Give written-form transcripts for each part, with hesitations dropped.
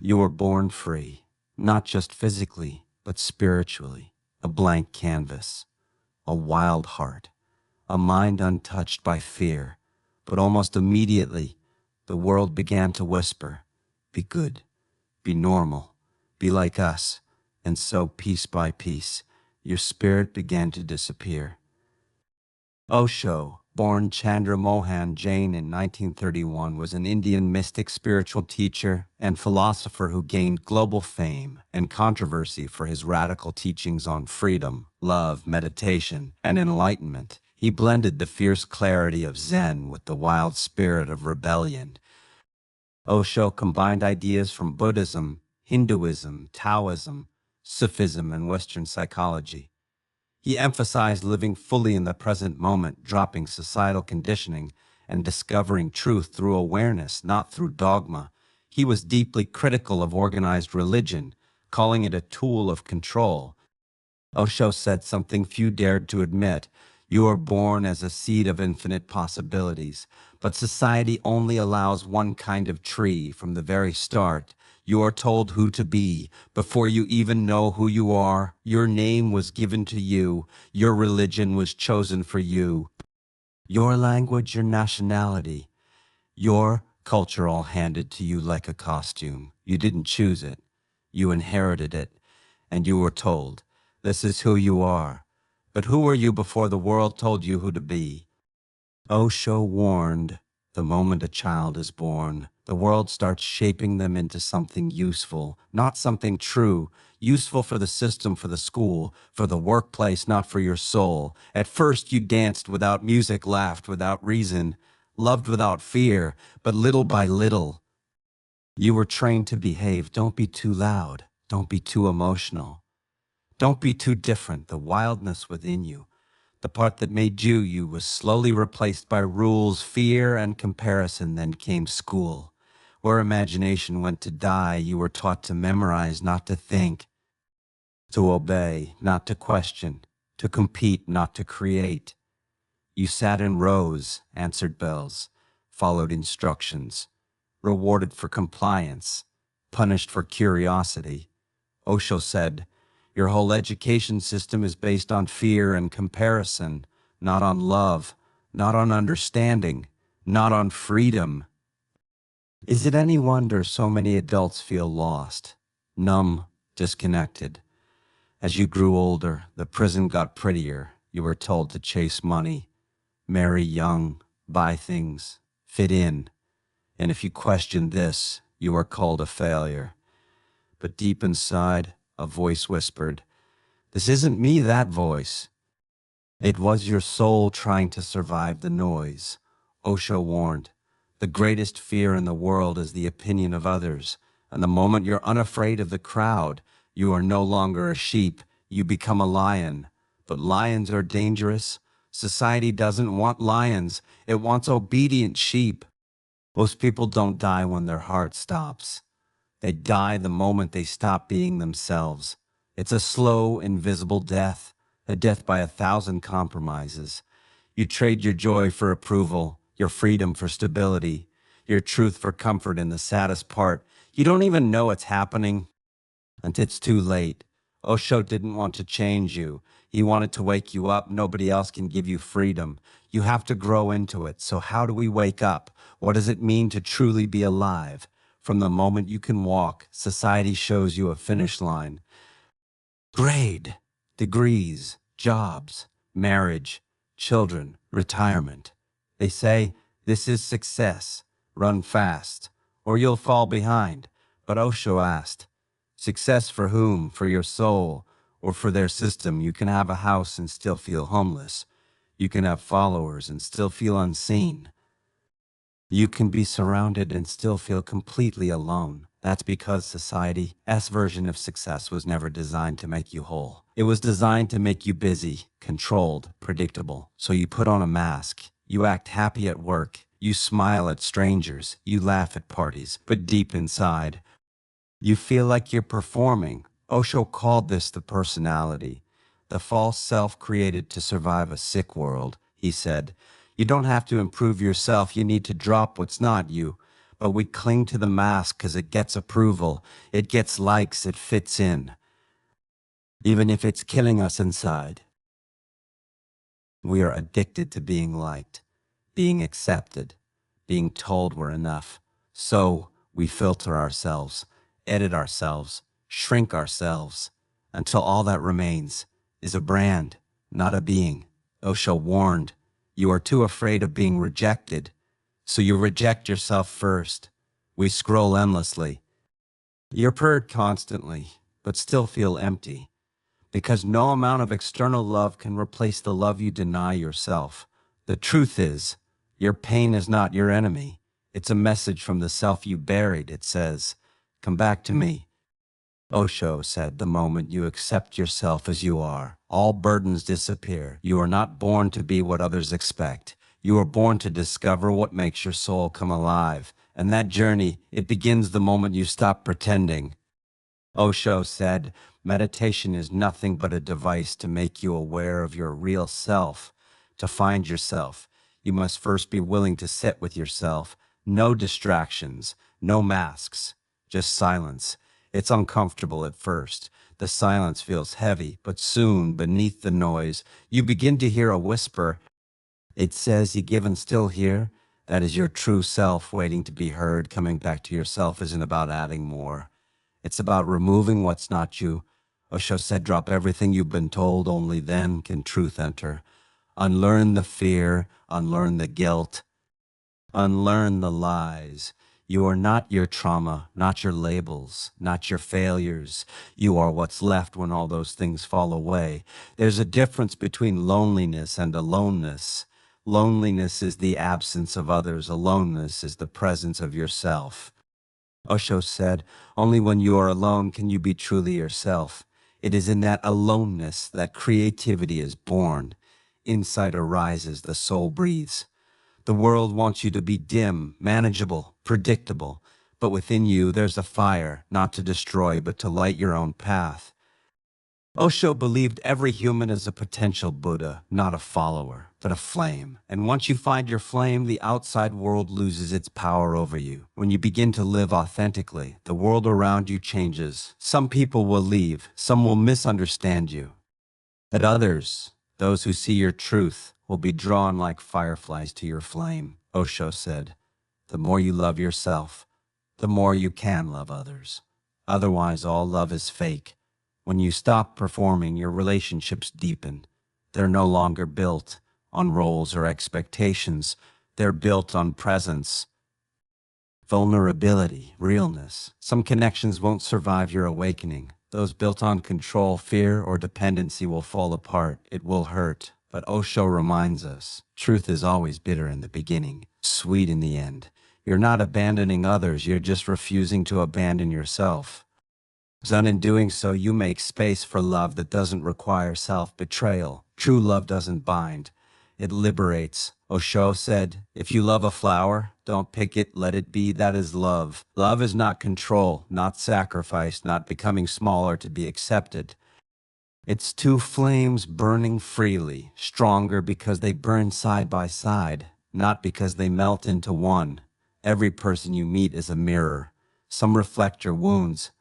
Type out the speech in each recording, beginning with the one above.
You were born free, not just physically, but spiritually. A blank canvas, a wild heart, a mind untouched by fear. But almost immediately, the world began to whisper, "Be good, be normal, be like us." And so, piece by piece, your spirit began to disappear. Osho, born Chandra Mohan Jain in 1931, was an Indian mystic, spiritual teacher, and philosopher who gained global fame and controversy for his radical teachings on freedom, love, meditation, and enlightenment. He blended the fierce clarity of Zen with the wild spirit of rebellion. Osho combined ideas from Buddhism, Hinduism, Taoism, Sufism, and Western psychology. He emphasized living fully in the present moment, dropping societal conditioning and discovering truth through awareness, not through dogma. He was deeply critical of organized religion, calling it a tool of control. Osho said something few dared to admit: "You are born as a seed of infinite possibilities, but society only allows one kind of tree from the very start. You are told who to be before you even know who you are. Your name was given to you. Your religion was chosen for you. Your language, your nationality, your culture all handed to you like a costume. You didn't choose it. You inherited it, and you were told, this is who you are. But who were you before the world told you who to be?" Osho warned, the moment a child is born, the world starts shaping them into something useful, not something true, useful for the system, for the school, for the workplace, not for your soul. At first you danced without music, laughed without reason, loved without fear, but little by little, you were trained to behave. Don't be too loud. Don't be too emotional. Don't be too different. The wildness within you, the part that made you, was slowly replaced by rules, fear, and comparison. Then came school, where imagination went to die. You were taught to memorize, not to think, to obey, not to question, to compete, not to create. You sat in rows, answered bells, followed instructions, rewarded for compliance, punished for curiosity. Osho said, "Your whole education system is based on fear and comparison, not on love, not on understanding, not on freedom." Is it any wonder so many adults feel lost, numb, disconnected? As you grew older, the prison got prettier. You were told to chase money, marry young, buy things, fit in. And if you questioned this, you were called a failure. But deep inside, a voice whispered, "This isn't me," that voice. It was your soul trying to survive the noise. Osho warned, the greatest fear in the world is the opinion of others. And the moment you're unafraid of the crowd, you are no longer a sheep, you become a lion. But lions are dangerous. Society doesn't want lions, it wants obedient sheep. Most people don't die when their heart stops. They die the moment they stop being themselves. It's a slow, invisible death, a death by 1,000 compromises. You trade your joy for approval, your freedom for stability, your truth for comfort. In the saddest part, you don't even know it's happening until it's too late. Osho didn't want to change you. He wanted to wake you up. Nobody else can give you freedom. You have to grow into it. So how do we wake up? What does it mean to truly be alive? From the moment you can walk, society shows you a finish line. Grade, degrees, jobs, marriage, children, retirement. They say, this is success. Run fast, or you'll fall behind. But Osho asked, success for whom? For your soul, or for their system? You can have a house and still feel homeless. You can have followers and still feel unseen. You can be surrounded and still feel completely alone. That's because society's version of success was never designed to make you whole. It was designed to make you busy, controlled, predictable. So you put on a mask. You act happy at work. You smile at strangers. You laugh at parties. But deep inside, you feel like you're performing. Osho called this the personality, the false self created to survive a sick world. He said, you don't have to improve yourself, you need to drop what's not you. But we cling to the mask because it gets approval, it gets likes, it fits in, even if it's killing us inside. We are addicted to being liked, being accepted, being told we're enough. So we filter ourselves, edit ourselves, shrink ourselves, until all that remains is a brand, not a being. Osho warned, you are too afraid of being rejected, so you reject yourself first. We scroll endlessly. You're purred constantly, but still feel empty. Because no amount of external love can replace the love you deny yourself. The truth is, your pain is not your enemy. It's a message from the self you buried. It says, come back to me. Osho said, the moment you accept yourself as you are, all burdens disappear. You are not born to be what others expect. You are born to discover what makes your soul come alive. And that journey, it begins the moment you stop pretending. Osho said, meditation is nothing but a device to make you aware of your real self. To find yourself, you must first be willing to sit with yourself. No distractions, no masks, just silence. It's uncomfortable at first. The silence feels heavy, but soon, beneath the noise, you begin to hear a whisper. It says, you given still here? That is your true self waiting to be heard. Coming back to yourself isn't about adding more. It's about removing what's not you. Osho said, drop everything you've been told, only then can truth enter. Unlearn the fear, unlearn the guilt, unlearn the lies. You are not your trauma, not your labels, not your failures. You are what's left when all those things fall away. There's a difference between loneliness and aloneness. Loneliness is the absence of others. Aloneness is the presence of yourself. Osho said, only when you are alone can you be truly yourself. It is in that aloneness that creativity is born. Inside arises, the soul breathes. The world wants you to be dim, manageable, predictable. But within you there's a fire, not to destroy, but to light your own path. Osho believed every human is a potential Buddha, not a follower, but a flame. And once you find your flame, the outside world loses its power over you. When you begin to live authentically, the world around you changes. Some people will leave, some will misunderstand you. But others, those who see your truth, will be drawn like fireflies to your flame. Osho said, the more you love yourself, the more you can love others. Otherwise, all love is fake. When you stop performing, your relationships deepen. They're no longer built on roles or expectations. They're built on presence, vulnerability, realness. Some connections won't survive your awakening. Those built on control, fear, or dependency will fall apart. It will hurt. But Osho reminds us, truth is always bitter in the beginning, sweet in the end. You're not abandoning others, you're just refusing to abandon yourself. And in doing so, you make space for love that doesn't require self-betrayal. True love doesn't bind. It liberates. Osho said, if you love a flower, don't pick it, let it be. That is love. Love is not control, not sacrifice, not becoming smaller to be accepted. It's two flames burning freely, stronger because they burn side by side, not because they melt into one. Every person you meet is a mirror. Some reflect your wounds,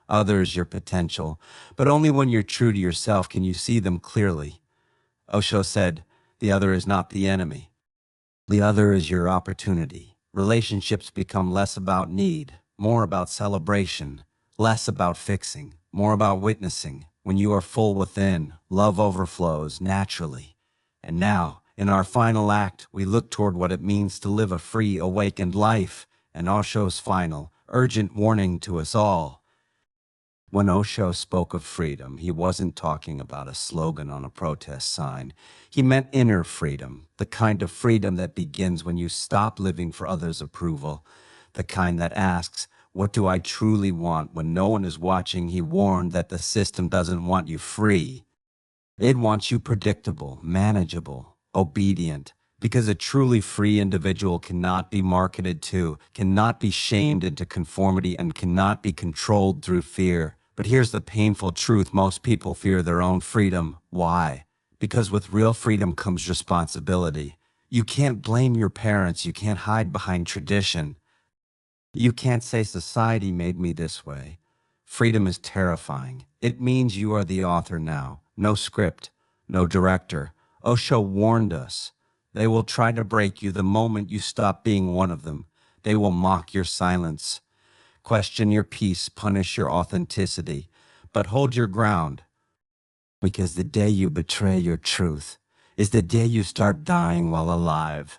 others your potential, but only when you're true to yourself can you see them clearly. Osho said, the other is not the enemy. The other is your opportunity. Relationships become less about need, more about celebration, less about fixing, more about witnessing. When you are full within, love overflows naturally. And now, in our final act, we look toward what it means to live a free, awakened life, and Osho's final, urgent warning to us all. When Osho spoke of freedom, he wasn't talking about a slogan on a protest sign. He meant inner freedom, the kind of freedom that begins when you stop living for others' approval, the kind that asks, what do I truly want when no one is watching? He warned that the system doesn't want you free. It wants you predictable, manageable, obedient, because a truly free individual cannot be marketed to, cannot be shamed into conformity, and cannot be controlled through fear. But here's the painful truth, most people fear their own freedom. Why? Because with real freedom comes responsibility. You can't blame your parents, you can't hide behind tradition. You can't say society made me this way. Freedom is terrifying. It means you are the author now. No script, no director. Osho warned us. They will try to break you the moment you stop being one of them. They will mock your silence, question your peace, punish your authenticity. But hold your ground, because the day you betray your truth is the day you start dying while alive.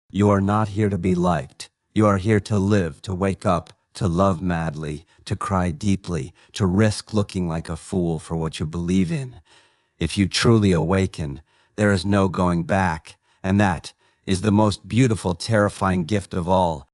You are not here to be liked. You are here to live, to wake up, to love madly, to cry deeply, to risk looking like a fool for what you believe in. If you truly awaken, there is no going back, and that is the most beautiful, terrifying gift of all.